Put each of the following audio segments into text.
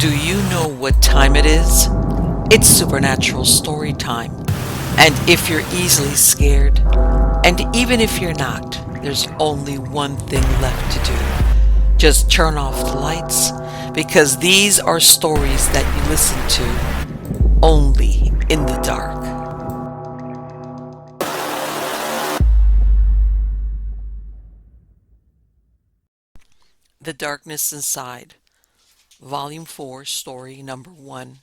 Do you know what time it is? It's supernatural story time. And if you're easily scared, and even if you're not, there's only one thing left to do. Just turn off the lights, because these are stories that you listen to only in the dark. The Darkness Inside, Volume 4, Story Number 1.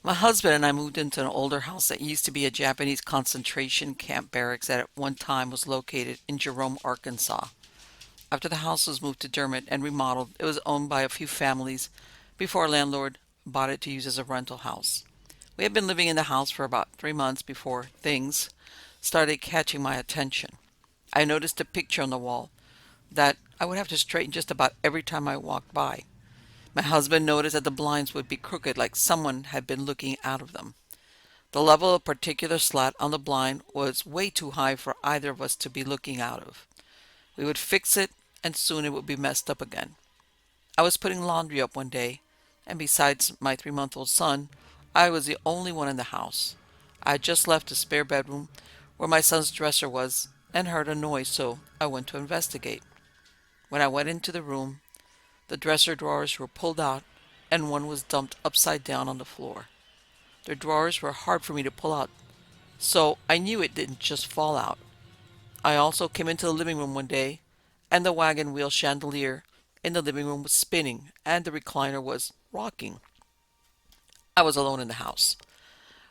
My husband and I moved into an older house that used to be a Japanese concentration camp barracks that at one time was located in Jerome, Arkansas. After the house was moved to Dermot and remodeled, it was owned by a few families before a landlord bought it to use as a rental house. We had been living in the house for about 3 months before things started catching my attention. I noticed a picture on the wall that I would have to straighten just about every time I walked by. My husband noticed that the blinds would be crooked, like someone had been looking out of them. The level of particular slat on the blind was way too high for either of us to be looking out of. We would fix it, and soon it would be messed up again. I was putting laundry up one day, and besides my 3-month-old son, I was the only one in the house. I had just left the spare bedroom where my son's dresser was and heard a noise, so I went to investigate. When I went into the room, the dresser drawers were pulled out, and one was dumped upside down on the floor. The drawers were hard for me to pull out, so I knew it didn't just fall out. I also came into the living room one day, and the wagon wheel chandelier in the living room was spinning, and the recliner was rocking. I was alone in the house.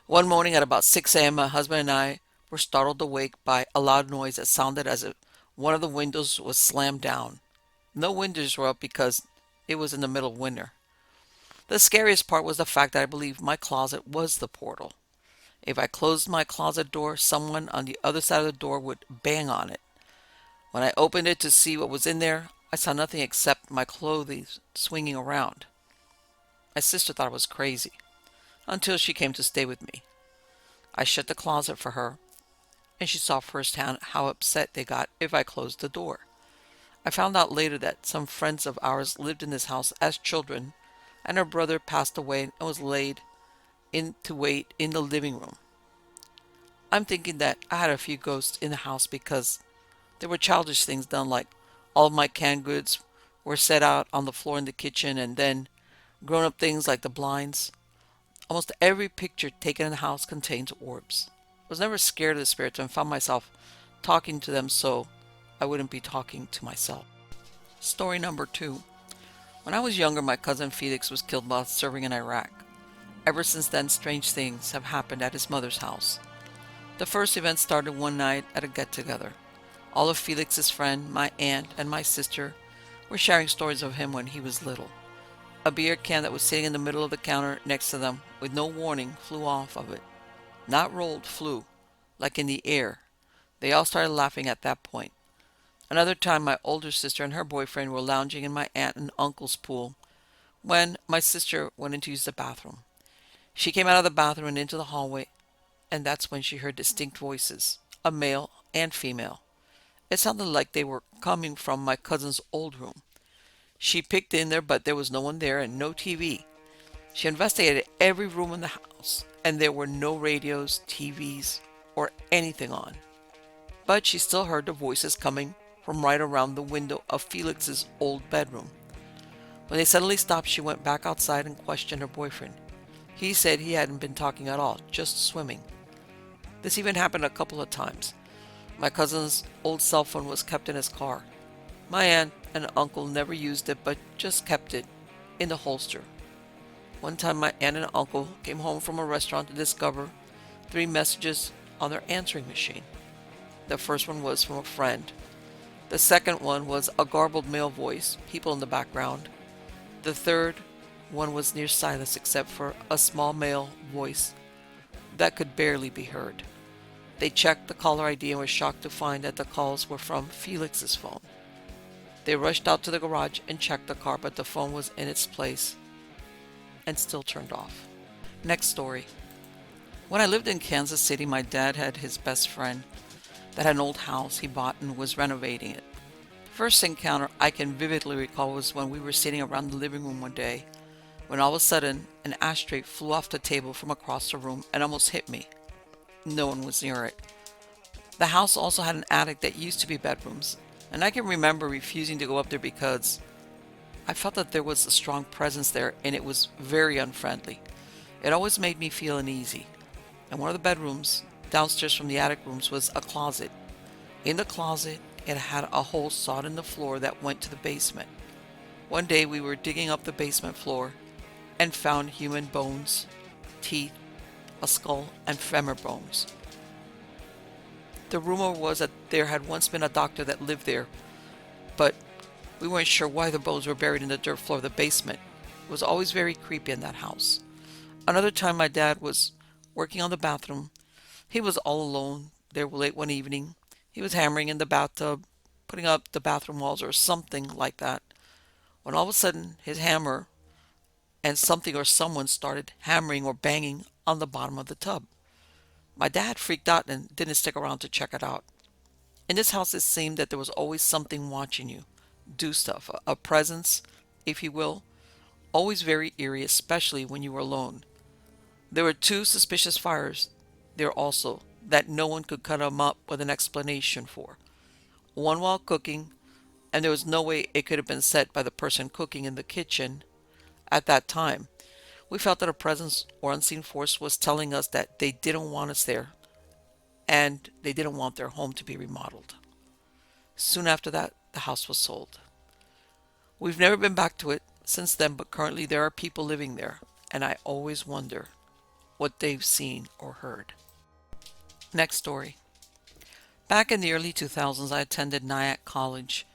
One morning at about 6 a.m., my husband and I were startled awake by a loud noise that sounded as if one of the windows was slammed down. No windows were up because it was in the middle of winter. The scariest part was the fact that I believed my closet was the portal. If I closed my closet door, someone on the other side of the door would bang on it. When I opened it to see what was in there, I saw nothing except my clothing swinging around. My sister thought I was crazy, until she came to stay with me. I shut the closet for her, and she saw firsthand how upset they got if I closed the door. I found out later that some friends of ours lived in this house as children, and her brother passed away and was laid in to wait in the living room. I'm thinking that I had a few ghosts in the house because there were childish things done, like all of my canned goods were set out on the floor in the kitchen, and then grown-up things like the blinds. Almost every picture taken in the house contains orbs. I was never scared of the spirits and found myself talking to them, so I wouldn't be talking to myself. Story number 2. When I was younger, my cousin Felix was killed while serving in Iraq. Ever since then, strange things have happened at his mother's house. The first event started one night at a get-together. All of Felix's friends, my aunt, and my sister were sharing stories of him when he was little. A beer can that was sitting in the middle of the counter next to them, with no warning, flew off of it. Not rolled, flew, like in the air. They all started laughing at that point. Another time, my older sister and her boyfriend were lounging in my aunt and uncle's pool when my sister went in to use the bathroom. She came out of the bathroom and into the hallway, and that's when she heard distinct voices, a male and female. It sounded like they were coming from my cousin's old room. She peeked in there, but there was no one there and no TV. She investigated every room in the house, and there were no radios, TVs, or anything on. But she still heard the voices coming from right around the window of Felix's old bedroom. When they suddenly stopped, she went back outside and questioned her boyfriend. He said he hadn't been talking at all, just swimming. This even happened a couple of times. My cousin's old cell phone was kept in his car. My aunt and uncle never used it, but just kept it in the holster. One time my aunt and uncle came home from a restaurant to discover 3 messages on their answering machine. The first one was from a friend. The second one was a garbled male voice, people in the background. The third one was near silence except for a small male voice that could barely be heard. They checked the caller ID and were shocked to find that the calls were from Felix's phone. They rushed out to the garage and checked the car, but the phone was in its place and still turned off. Next story. When I lived in Kansas City, my dad had his best friend that had an old house he bought and was renovating it. The first encounter I can vividly recall was when we were sitting around the living room one day when all of a sudden an ashtray flew off the table from across the room and almost hit me. No one was near it. The house also had an attic that used to be bedrooms, and I can remember refusing to go up there because I felt that there was a strong presence there and it was very unfriendly. It always made me feel uneasy. And one of the bedrooms, downstairs from the attic rooms, was a closet. In the closet, it had a hole sawed in the floor that went to the basement. One day we were digging up the basement floor and found human bones, teeth, a skull, and femur bones. The rumor was that there had once been a doctor that lived there, but we weren't sure why the bones were buried in the dirt floor of the basement. It was always very creepy in that house. Another time my dad was working on the bathroom. He was all alone there late one evening. He was hammering in the bathtub, putting up the bathroom walls or something like that, when all of a sudden his hammer and something or someone started hammering or banging on the bottom of the tub. My dad freaked out and didn't stick around to check it out. In this house, it seemed that there was always something watching you do stuff, a presence, if you will, always very eerie, especially when you were alone. There were two suspicious fires there also that no one could cut them up with an explanation for. One while cooking, and there was no way it could have been set by the person cooking in the kitchen at that time. We felt that a presence or unseen force was telling us that they didn't want us there and they didn't want their home to be remodeled. Soon after that, the house was sold. We've never been back to it since then, but currently there are people living there, and I always wonder what they've seen or heard. Next story. Back in the early 2000s, I attended Nyack College.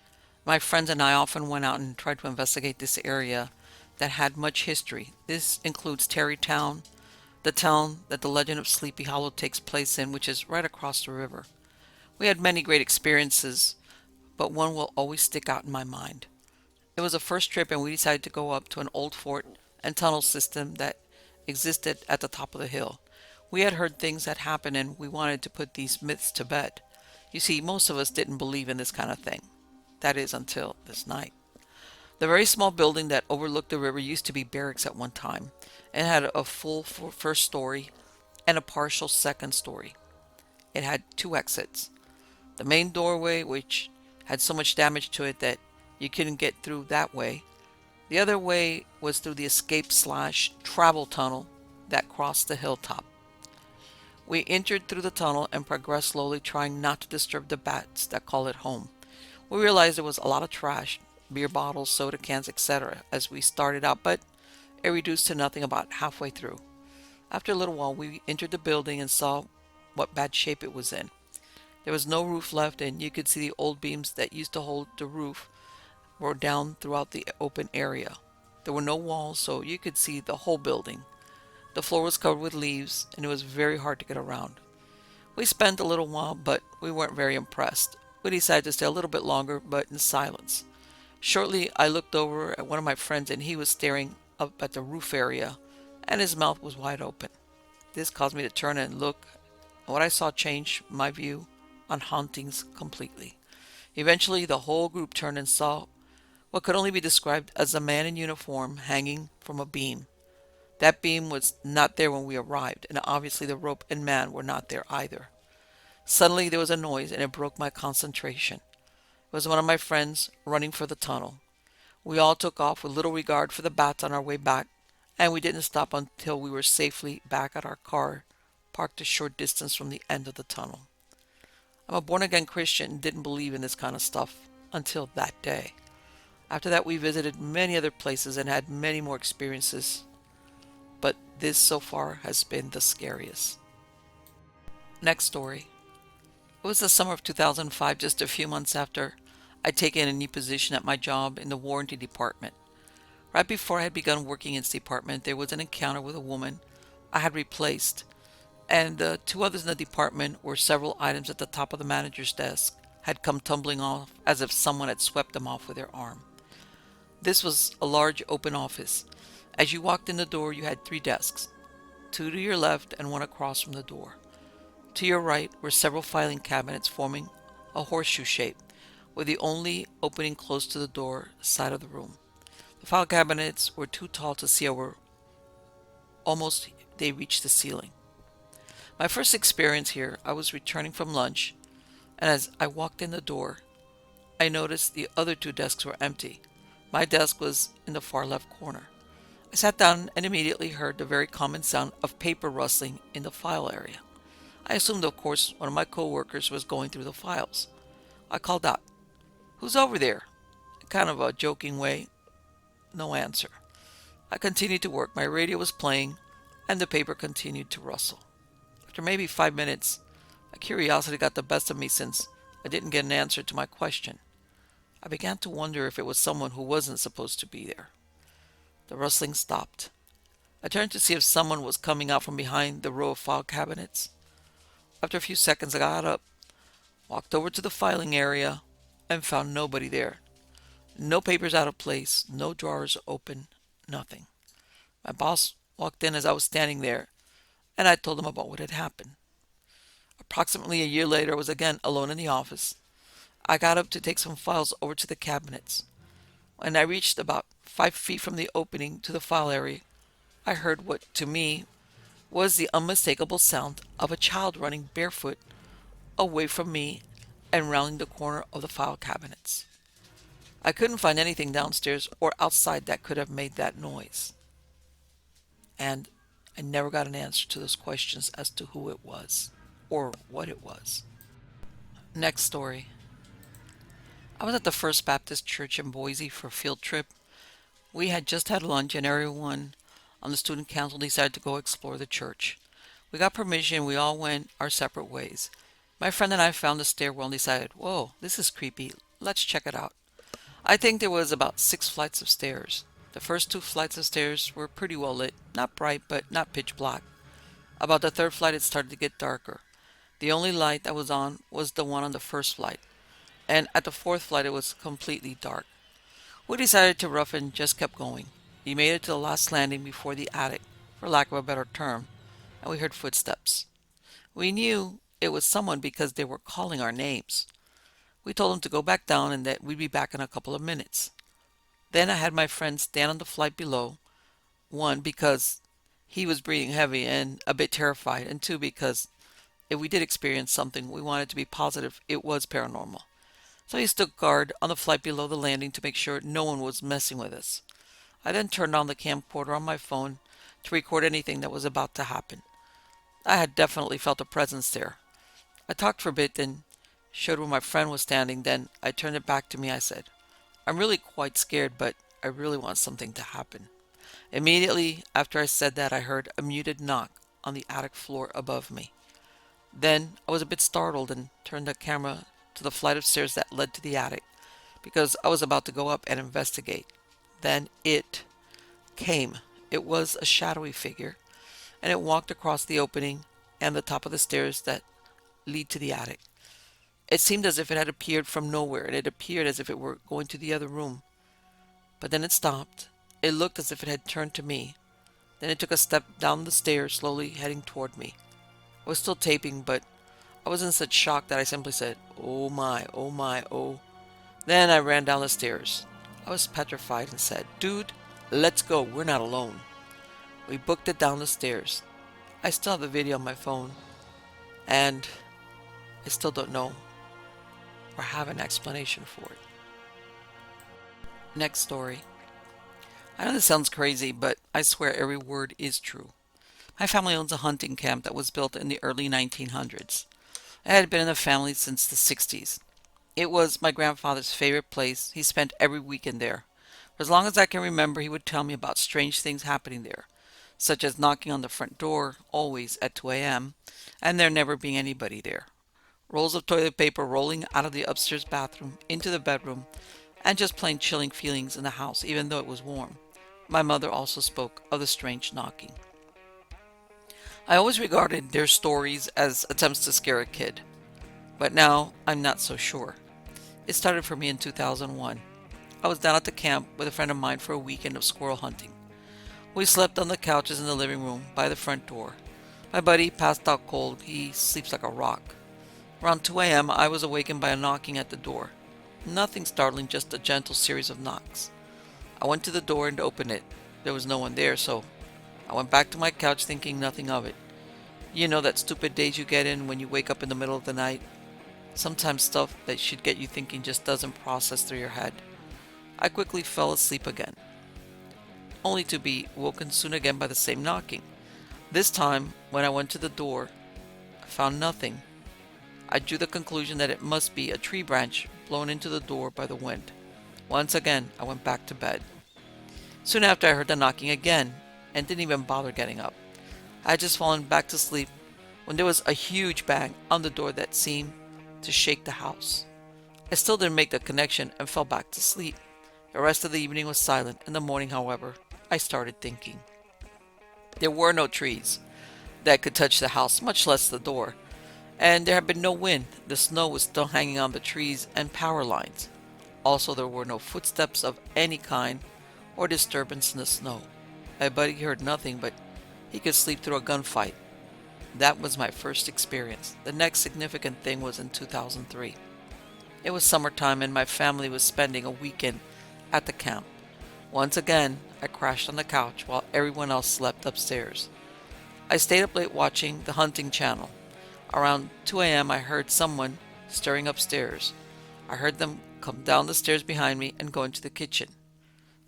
My friends and I often went out and tried to investigate this area that had much history. This includes Terrytown, the town that the legend of Sleepy Hollow takes place in, which is right across the river. We had many great experiences, but one will always stick out in my mind. It was a first trip and we decided to go up to an old fort and tunnel system that existed at the top of the hill. We had heard things that happened and we wanted to put these myths to bed. You see, most of us didn't believe in this kind of thing. That is, until this night. The very small building that overlooked the river used to be barracks at one time and had a full first story and a partial second story. It had two exits. The main doorway, which had so much damage to it that you couldn't get through that way. The other way was through the escape/travel tunnel that crossed the hilltop. We entered through the tunnel and progressed slowly, trying not to disturb the bats that call it home. We realized there was a lot of trash, beer bottles, soda cans, etc. as we started out, but it reduced to nothing about halfway through. After a little while, we entered the building and saw what bad shape it was in. There was no roof left, and you could see the old beams that used to hold the roof were down throughout the open area. There were no walls, so you could see the whole building. The floor was covered with leaves, and it was very hard to get around. We spent a little while, but we weren't very impressed. We decided to stay a little bit longer, but in silence. Shortly, I looked over at one of my friends, and he was staring up at the roof area, and his mouth was wide open. This caused me to turn and look, and what I saw changed my view on hauntings completely. Eventually, the whole group turned and saw what could only be described as a man in uniform hanging from a beam. That beam was not there when we arrived, and obviously the rope and man were not there either. Suddenly there was a noise, and it broke my concentration. It was one of my friends running for the tunnel. We all took off with little regard for the bats on our way back, and we didn't stop until we were safely back at our car, parked a short distance from the end of the tunnel. I'm a born-again Christian and didn't believe in this kind of stuff until that day. After that, we visited many other places and had many more experiences, but this so far has been the scariest. Next story. It was the summer of 2005, just a few months after I'd taken a new position at my job in the warranty department. Right before I had begun working in this department, there was an encounter with a woman I had replaced, and the two others in the department were several items at the top of the manager's desk had come tumbling off as if someone had swept them off with their arm. This was a large open office. As you walked in the door, you had 3 desks, 2 to your left and 1 across from the door. To your right were several filing cabinets forming a horseshoe shape, with the only opening close to the door side of the room. The file cabinets were too tall to see over, almost they reached the ceiling. My first experience here, I was returning from lunch, and as I walked in the door, I noticed the other two desks were empty. My desk was in the far left corner. I sat down and immediately heard the very common sound of paper rustling in the file area. I assumed, of course, one of my coworkers was going through the files. I called out, "Who's over there?" In kind of a joking way. No answer. I continued to work. My radio was playing, and the paper continued to rustle. After maybe 5 minutes, my curiosity got the best of me since I didn't get an answer to my question. I began to wonder if it was someone who wasn't supposed to be there. The rustling stopped. I turned to see if someone was coming out from behind the row of file cabinets. After a few seconds, I got up, walked over to the filing area, and found nobody there. No papers out of place, no drawers open, nothing. My boss walked in as I was standing there, and I told him about what had happened. Approximately a year later, I was again alone in the office. I got up to take some files over to the cabinets. When I reached about 5 feet from the opening to the file area, I heard what, to me, was the unmistakable sound of a child running barefoot away from me and rounding the corner of the file cabinets. I couldn't find anything downstairs or outside that could have made that noise. And I never got an answer to those questions as to who it was or what it was. Next story. I was at the First Baptist Church in Boise for a field trip. We had just had lunch and everyone on the student council decided to go explore the church. We got permission, we all went our separate ways. My friend and I found the stairwell and decided, whoa, this is creepy, let's check it out. I think there was about 6 flights of stairs. The first 2 flights of stairs were pretty well lit, not bright but not pitch black. About the 3rd flight it started to get darker. The only light that was on was the one on the 1st flight, and at the 4th flight it was completely dark. We decided to rough and just kept going. We made it to the last landing before the attic, for lack of a better term, and we heard footsteps. We knew it was someone because they were calling our names. We told them to go back down and that we'd be back in a couple of minutes. Then I had my friend stand on the flight below, 1, because he was breathing heavy and a bit terrified, and 2, because if we did experience something, we wanted to be positive it was paranormal. So he stood guard on the flight below the landing to make sure no one was messing with us. I then turned on the camcorder on my phone to record anything that was about to happen. I had definitely felt a presence there. I talked for a bit, then showed where my friend was standing, then I turned it back to me. I said, "I'm really quite scared, but I really want something to happen." Immediately after I said that, I heard a muted knock on the attic floor above me. Then I was a bit startled and turned the camera to the flight of stairs that led to the attic, because I was about to go up and investigate. Then it came. It was a shadowy figure, and it walked across the opening and the top of the stairs that lead to the attic. It seemed as if it had appeared from nowhere, and it appeared as if it were going to the other room. But then it stopped. It looked as if it had turned to me. Then it took a step down the stairs, slowly heading toward me. I was still taping, but I was in such shock that I simply said, "Oh my, oh my, oh." Then I ran down the stairs. I was petrified and said, "Dude, let's go, we're not alone." We booked it down the stairs. I still have the video on my phone, and I still don't know or have an explanation for it. Next story. I know this sounds crazy, but I swear every word is true. My family owns a hunting camp that was built in the early 1900s. I had been in the family since the 60s. It was my grandfather's favorite place. He spent every weekend there. For as long as I can remember, he would tell me about strange things happening there, such as knocking on the front door, always at 2 a.m., and there never being anybody there. Rolls of toilet paper rolling out of the upstairs bathroom into the bedroom, and just plain chilling feelings in the house, even though it was warm. My mother also spoke of the strange knocking. I always regarded their stories as attempts to scare a kid, but now I'm not so sure. It started for me in 2001. I was down at the camp with a friend of mine for a weekend of squirrel hunting. We slept on the couches in the living room by the front door. My buddy passed out cold. He sleeps like a rock. Around 2 a.m. I was awakened by a knocking at the door. Nothing startling, just a gentle series of knocks. I went to the door and opened it. There was no one there, so I went back to my couch thinking nothing of it. You know that stupid daze you get in when you wake up in the middle of the night? Sometimes stuff that should get you thinking just doesn't process through your head. I quickly fell asleep again, only to be woken soon again by the same knocking. This time, when I went to the door, I found nothing. I drew the conclusion that it must be a tree branch blown into the door by the wind. Once again, I went back to bed. Soon after, I heard the knocking again and didn't even bother getting up. I had just fallen back to sleep when there was a huge bang on the door that seemed to shake the house. I still didn't make the connection and fell back to sleep. The rest of the evening was silent. In the morning, however, I started thinking. There were no trees that could touch the house, much less the door. And there had been no wind. The snow was still hanging on the trees and power lines. Also, there were no footsteps of any kind or disturbance in the snow. My buddy heard nothing, but he could sleep through a gunfight. That was my first experience. The next significant thing was in 2003. It was summertime and my family was spending a weekend at the camp. Once again, I crashed on the couch while everyone else slept upstairs. I stayed up late watching the hunting channel. Around 2 a.m. I heard someone stirring upstairs. I heard them come down the stairs behind me and go into the kitchen.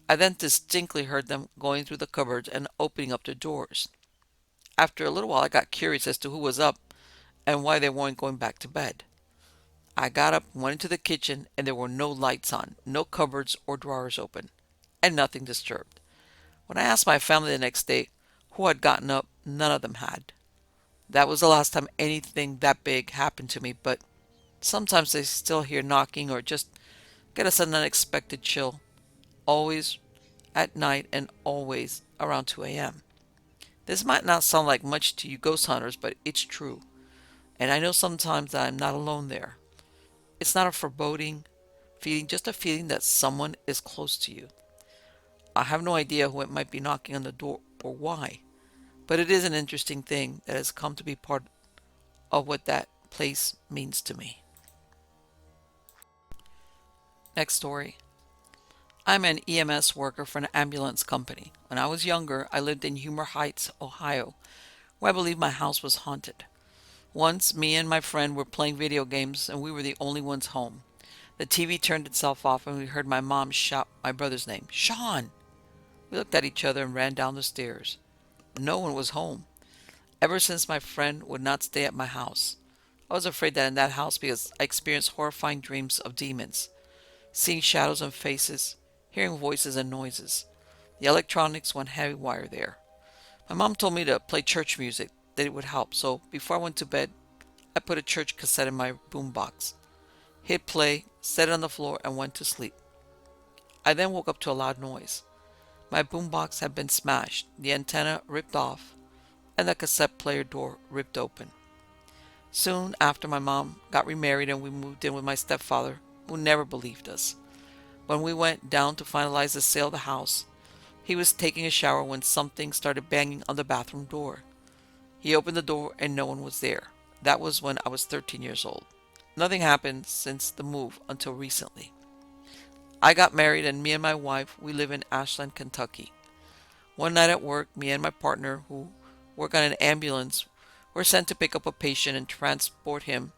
I then distinctly heard them going through the cupboards and opening up the doors. After a little while, I got curious as to who was up and why they weren't going back to bed. I got up and went into the kitchen, and there were no lights on, no cupboards or drawers open, and nothing disturbed. When I asked my family the next day who had gotten up, none of them had. That was the last time anything that big happened to me, but sometimes I still hear knocking or just get a sudden unexpected chill, always at night and always around 2 a.m. This might not sound like much to you ghost hunters, but it's true. And I know sometimes that I'm not alone there. It's not a foreboding feeling, just a feeling that someone is close to you. I have no idea who it might be knocking on the door or why, but it is an interesting thing that has come to be part of what that place means to me. Next story. I'm an EMS worker for an ambulance company. When I was younger, I lived in Humor Heights, Ohio, where I believe my house was haunted. Once, me and my friend were playing video games, and we were the only ones home. The TV turned itself off, and we heard my mom shout my brother's name, Sean! We looked at each other and ran down the stairs. No one was home. Ever since, my friend would not stay at my house. I was afraid that in that house because I experienced horrifying dreams of demons, seeing shadows and faces, hearing voices and noises. The electronics went haywire there. My mom told me to play church music, that it would help, so before I went to bed, I put a church cassette in my boombox, hit play, set it on the floor, and went to sleep. I then woke up to a loud noise. My boombox had been smashed, the antenna ripped off, and the cassette player door ripped open. Soon after, my mom got remarried and we moved in with my stepfather, who never believed us. When we went down to finalize the sale of the house, he was taking a shower when something started banging on the bathroom door. He opened the door and no one was there. That was when I was 13 years old. Nothing happened since the move until recently. I got married and me and my wife, we live in Ashland, Kentucky. One night at work, me and my partner, who work on an ambulance, were sent to pick up a patient and transport him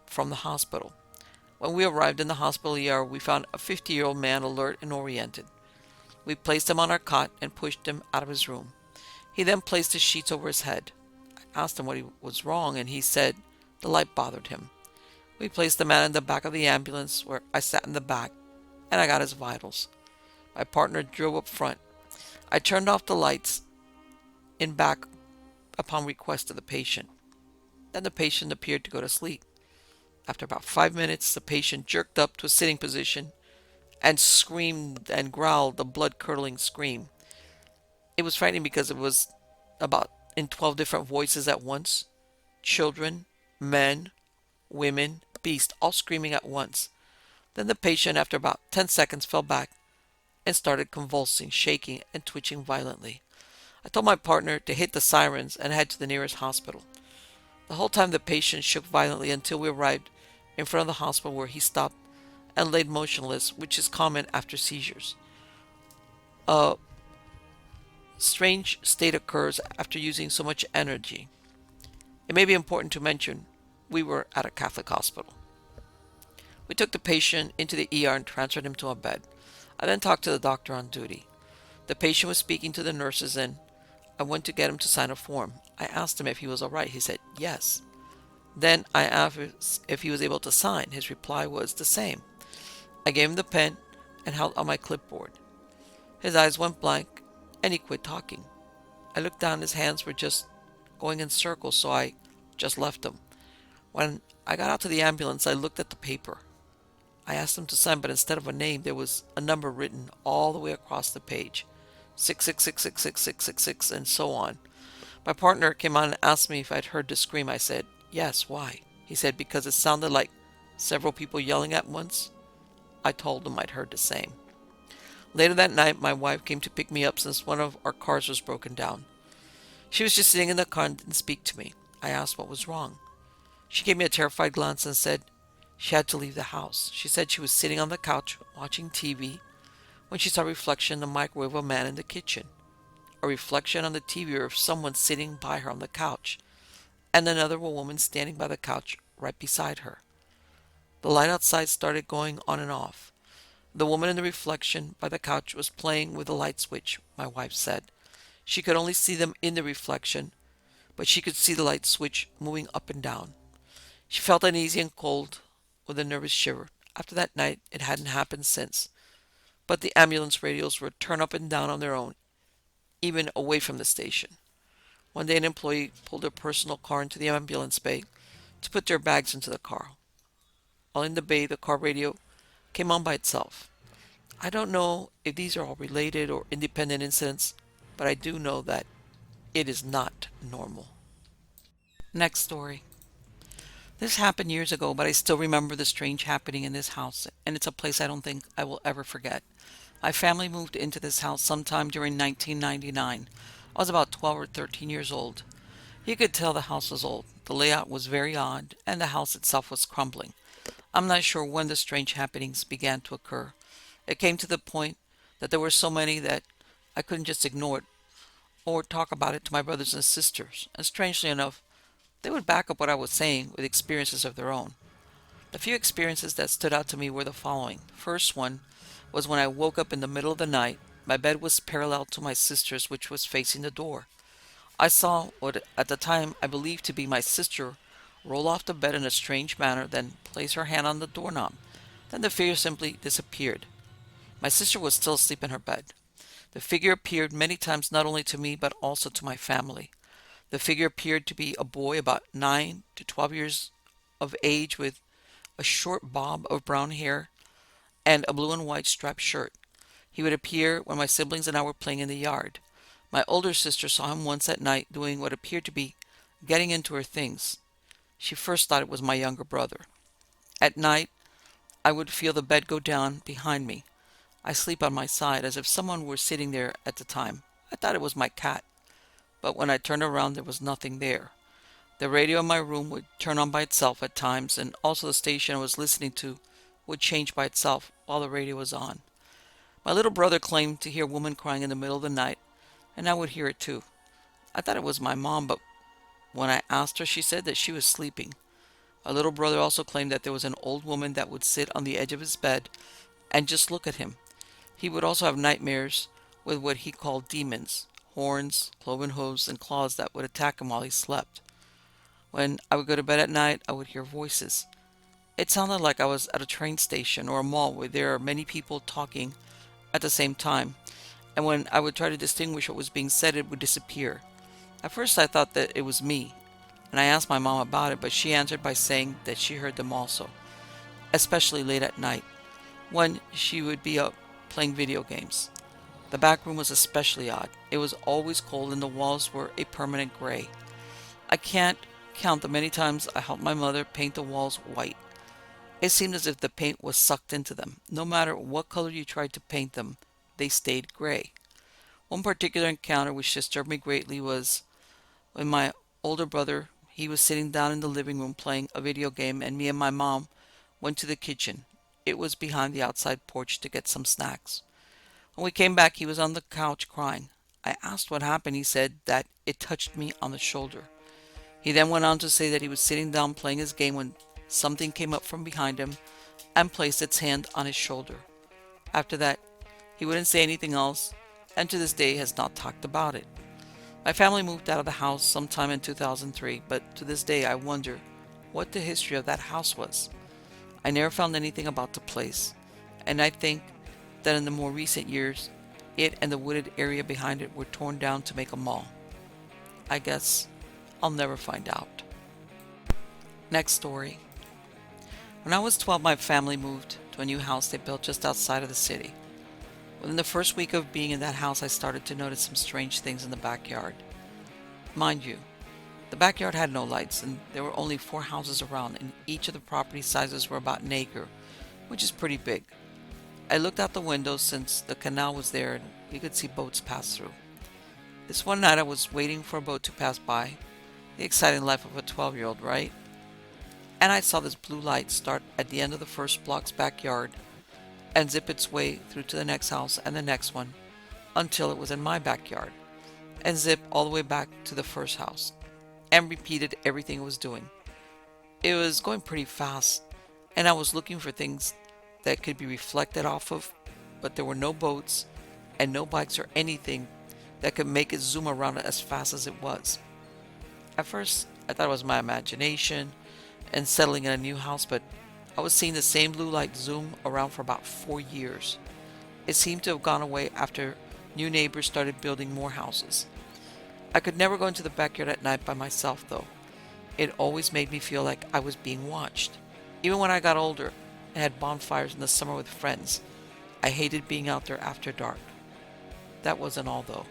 from the hospital. When we arrived in the hospital ER, we found a 50-year-old man alert and oriented. We placed him on our cot and pushed him out of his room. He then placed his sheets over his head. I asked him what was wrong, and he said the light bothered him. We placed the man in the back of the ambulance, where I sat in the back, and I got his vitals. My partner drove up front. I turned off the lights in back upon request of the patient. Then the patient appeared to go to sleep. After about 5 minutes, the patient jerked up to a sitting position and screamed and growled a blood-curdling scream. It was frightening because it was about in 12 different voices at once. Children, men, women, beasts, all screaming at once. Then the patient, after about 10 seconds, fell back and started convulsing, shaking, and twitching violently. I told my partner to hit the sirens and head to the nearest hospital. The whole time the patient shook violently until we arrived in front of the hospital, where he stopped and laid motionless, which is common after seizures. A strange state occurs after using so much energy. It may be important to mention we were at a Catholic hospital. We took the patient into the ER and transferred him to a bed. I then talked to the doctor on duty. The patient was speaking to the nurses and I went to get him to sign a form. I asked him if he was alright. He said yes. Then I asked if he was able to sign. His reply was the same. I gave him the pen and held on my clipboard. His eyes went blank and he quit talking. I looked down, his hands were just going in circles, so I just left him. When I got out to the ambulance, I looked at the paper. I asked him to sign, but instead of a name, there was a number written all the way across the page. 666666666 and so on. My partner came on and asked me if I'd heard the scream. I said, yes, why? He said, because it sounded like several people yelling at once. I told him I'd heard the same. Later that night, my wife came to pick me up since one of our cars was broken down. She was just sitting in the car and didn't speak to me. I asked what was wrong. She gave me a terrified glance and said she had to leave the house. She said she was sitting on the couch watching TV when she saw a reflection in the microwave of a man in the kitchen. A reflection on the TV of someone sitting by her on the couch, and another woman standing by the couch right beside her. The light outside started going on and off. The woman in the reflection by the couch was playing with the light switch, my wife said. She could only see them in the reflection, but she could see the light switch moving up and down. She felt uneasy and cold with a nervous shiver. After that night, it hadn't happened since. But the ambulance radios would turn up and down on their own, even away from the station. One day an employee pulled their personal car into the ambulance bay to put their bags into the car. While in the bay, the car radio came on by itself. I don't know if these are all related or independent incidents, but I do know that it is not normal. Next story. This happened years ago, but I still remember the strange happening in this house, and it's a place I don't think I will ever forget. My family moved into this house sometime during 1999. I was about 12 or 13 years old. You could tell the house was old. The layout was very odd, and the house itself was crumbling. I'm not sure when the strange happenings began to occur. It came to the point that there were so many that I couldn't just ignore it or talk about it to my brothers and sisters, and strangely enough, they would back up what I was saying with experiences of their own. The few experiences that stood out to me were the following. First one was when I woke up in the middle of the night. My bed was parallel to my sister's, which was facing the door. I saw what at the time I believed to be my sister roll off the bed in a strange manner, then place her hand on the doorknob. Then the figure simply disappeared. My sister was still asleep in her bed. The figure appeared many times, not only to me but also to my family. The figure appeared to be a boy about 9 to 12 years of age with a short bob of brown hair and a blue and white striped shirt. He would appear when my siblings and I were playing in the yard. My older sister saw him once at night doing what appeared to be getting into her things. She first thought it was my younger brother. At night, I would feel the bed go down behind me. I sleep on my side as if someone were sitting there at the time. I thought it was my cat, but when I turned around there was nothing there. The radio in my room would turn on by itself at times, and also the station I was listening to would change by itself while the radio was on. My little brother claimed to hear a woman crying in the middle of the night, and I would hear it too. I thought it was my mom, but when I asked her, she said that she was sleeping. My little brother also claimed that there was an old woman that would sit on the edge of his bed and just look at him. He would also have nightmares with what he called demons, horns, cloven hooves, and claws that would attack him while he slept. When I would go to bed at night, I would hear voices. It sounded like I was at a train station or a mall where there are many people talking at the same time, and when I would try to distinguish what was being said, it would disappear. At first I thought that it was me, and I asked my mom about it, but she answered by saying that she heard them also, especially late at night, when she would be up playing video games. The back room was especially odd. It was always cold and the walls were a permanent gray. I can't count the many times I helped my mother paint the walls white. It seemed as if the paint was sucked into them. No matter what color you tried to paint them, they stayed gray. One particular encounter which disturbed me greatly was when my older brother, he was sitting down in the living room playing a video game, and me and my mom went to the kitchen. It was behind the outside porch to get some snacks. When we came back, he was on the couch crying. I asked what happened. He said that it touched me on the shoulder. He then went on to say that he was sitting down playing his game when something came up from behind him and placed its hand on his shoulder. After that, he wouldn't say anything else, and to this day has not talked about it. My family moved out of the house sometime in 2003, but to this day I wonder what the history of that house was. I never found anything about the place, and I think that in the more recent years, it and the wooded area behind it were torn down to make a mall. I guess I'll never find out. Next story. When I was 12, my family moved to a new house they built just outside of the city. Within the first week of being in that house, I started to notice some strange things in the backyard. Mind you, the backyard had no lights, and there were only 4 houses around, and each of the property sizes were about an acre, which is pretty big. I looked out the window since the canal was there and we could see boats pass through. This one night I was waiting for a boat to pass by. The exciting life of a 12-year-old, right? And I saw this blue light start at the end of the first block's backyard and zip its way through to the next house and the next one until it was in my backyard, and zip all the way back to the first house, and repeated everything it was doing. It was going pretty fast, and I was looking for things that could be reflected off of, but there were no boats and no bikes or anything that could make it zoom around it as fast as it was. At first, I thought it was my imagination and settling in a new house, but I was seeing the same blue light zoom around for about 4 years. It seemed to have gone away after new neighbors started building more houses. I could never go into the backyard at night by myself, though. It always made me feel like I was being watched. Even when I got older and had bonfires in the summer with friends, I hated being out there after dark. That wasn't all, though.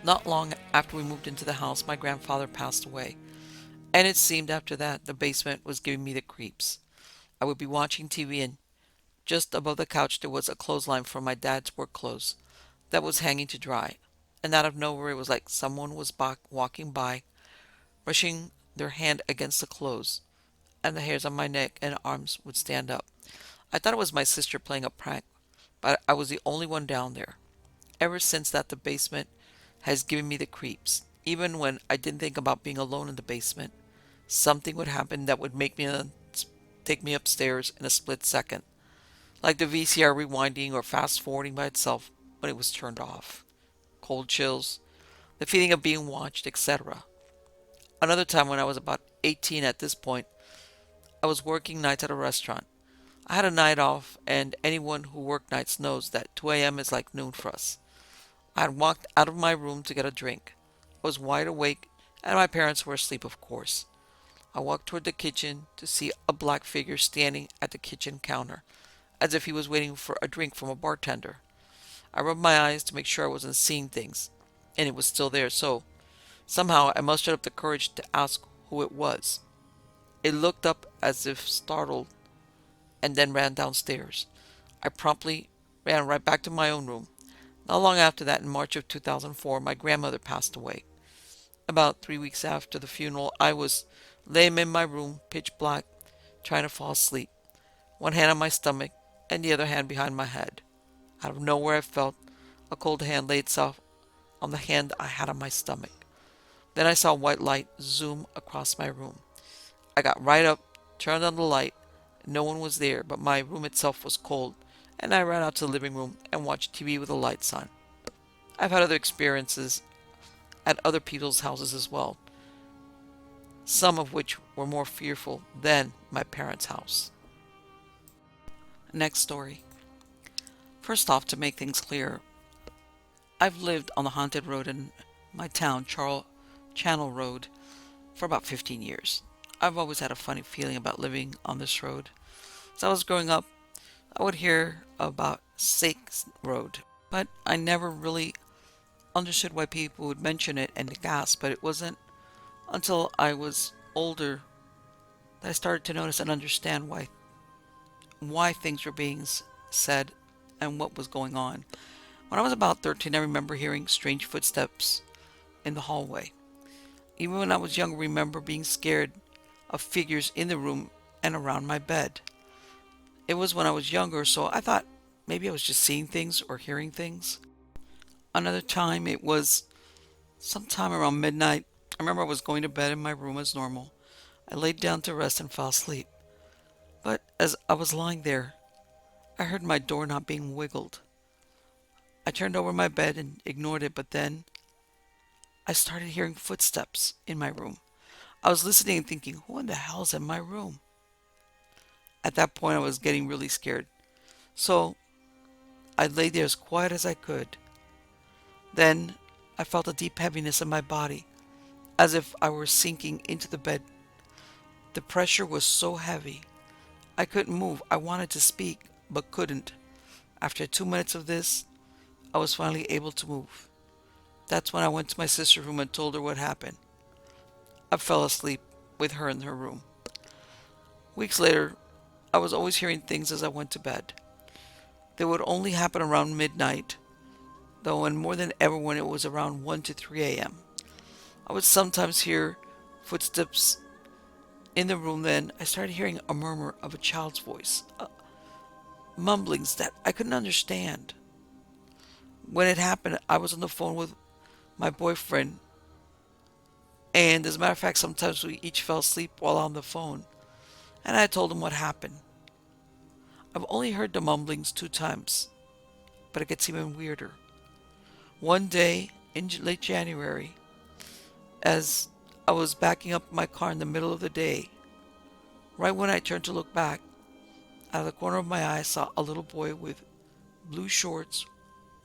Not long after we moved into the house, my grandfather passed away, and it seemed after that the basement was giving me the creeps. I would be watching TV, and just above the couch there was a clothesline for my dad's work clothes that was hanging to dry, and out of nowhere it was like someone was walking by, brushing their hand against the clothes, and the hairs on my neck and arms would stand up. I thought it was my sister playing a prank, but I was the only one down there. Ever since that, the basement has given me the creeps. Even when I didn't think about being alone in the basement, something would happen that would make me take me upstairs in a split second, like the VCR rewinding or fast forwarding by itself when it was turned off. Cold chills, the feeling of being watched, etc. Another time when I was about 18 at this point, I was working nights at a restaurant. I had a night off, and anyone who worked nights knows that 2 a.m. is like noon for us. I had walked out of my room to get a drink. I was wide awake, and my parents were asleep, of course. I walked toward the kitchen to see a black figure standing at the kitchen counter, as if he was waiting for a drink from a bartender. I rubbed my eyes to make sure I wasn't seeing things, and it was still there, so somehow I mustered up the courage to ask who it was. It looked up as if startled, and then ran downstairs. I promptly ran right back to my own room. Not long after that, in March of 2004, my grandmother passed away. About 3 weeks after the funeral, I was laying in my room, pitch black, trying to fall asleep, one hand on my stomach and the other hand behind my head. Out of nowhere, I felt a cold hand lay itself on the hand I had on my stomach. Then I saw white light zoom across my room. I got right up, turned on the light. No one was there, but my room itself was cold, and I ran out to the living room and watched TV with the lights on. I've had other experiences at other people's houses as well, some of which were more fearful than my parents' house. Next story. First off, to make things clear, I've lived on the haunted road in my town, Channel Road, for about 15 years. I've always had a funny feeling about living on this road. As I was growing up, I would hear about Sake's Road, but I never really understood why people would mention it and gasp, but it wasn't until I was older that I started to notice and understand why things were being said and what was going on. When I was about 13, I remember hearing strange footsteps in the hallway. Even when I was young, I remember being scared of figures in the room and around my bed. It was when I was younger, so I thought maybe I was just seeing things or hearing things. Another time it was sometime around midnight. I remember I was going to bed in my room as normal. I laid down to rest and fell asleep. But as I was lying there, I heard my doorknob being wiggled. I turned over my bed and ignored it, but then I started hearing footsteps in my room. I was listening and thinking, who in the hell's in my room? At that point, I was getting really scared. So I lay there as quiet as I could. Then I felt a deep heaviness in my body, as if I were sinking into the bed. The pressure was so heavy. I couldn't move. I wanted to speak, but couldn't. After 2 minutes of this, I was finally able to move. That's when I went to my sister's room and told her what happened. I fell asleep with her in her room. Weeks later, I was always hearing things as I went to bed. They would only happen around midnight, though, and more than ever when it was around 1 to 3 a.m. I would sometimes hear footsteps in the room. Then I started hearing a murmur of a child's voice, mumblings that I couldn't understand. When it happened, I was on the phone with my boyfriend, and as a matter of fact, sometimes we each fell asleep while on the phone, and I told him what happened. I've only heard the mumblings 2 times, but it gets even weirder. One day in late January, as I was backing up my car in the middle of the day, right when I turned to look back, out of the corner of my eye I saw a little boy with blue shorts,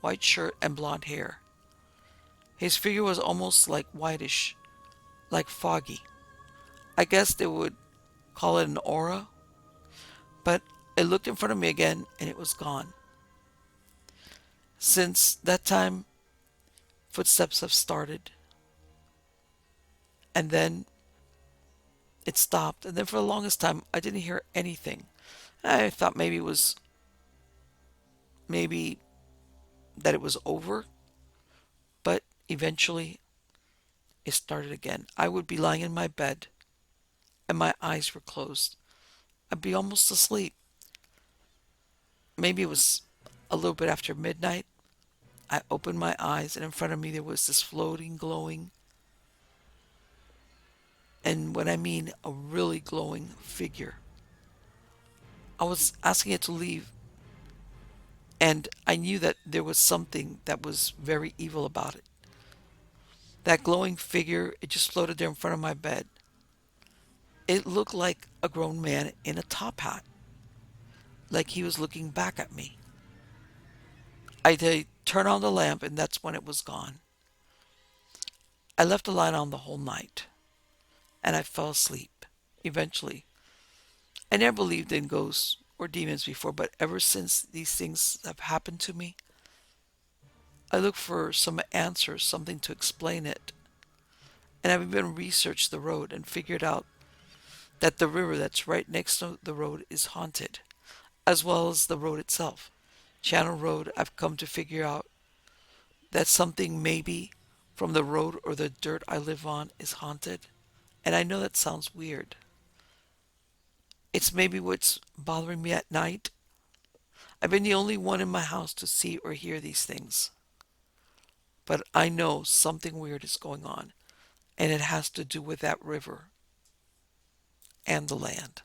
white shirt, and blonde hair. His figure was almost like whitish, like foggy. I guess they would call it an aura, but I looked in front of me again and it was gone. Since that time, footsteps have started, and then it stopped, and then for the longest time I didn't hear anything. I thought maybe that it was over, but eventually it started again. I would be lying in my bed and my eyes were closed. I'd be almost asleep. Maybe it was a little bit after midnight. I opened my eyes and in front of me there was this floating, glowing, and when I mean a really glowing figure. I was asking it to leave, and I knew that there was something that was very evil about it. That glowing figure, it just floated there in front of my bed. It looked like a grown man in a top hat, like he was looking back at me. I did turn on the lamp, and that's when it was gone. I left the light on the whole night, and I fell asleep. Eventually, I never believed in ghosts or demons before, but ever since these things have happened to me, I look for some answers, something to explain it. And I've even researched the road and figured out that the river that's right next to the road is haunted, as well as the road itself. Channel Road, I've come to figure out that something maybe from the road or the dirt I live on is haunted. And I know that sounds weird. It's maybe what's bothering me at night. I've been the only one in my house to see or hear these things. But I know something weird is going on, and it has to do with that river and the land.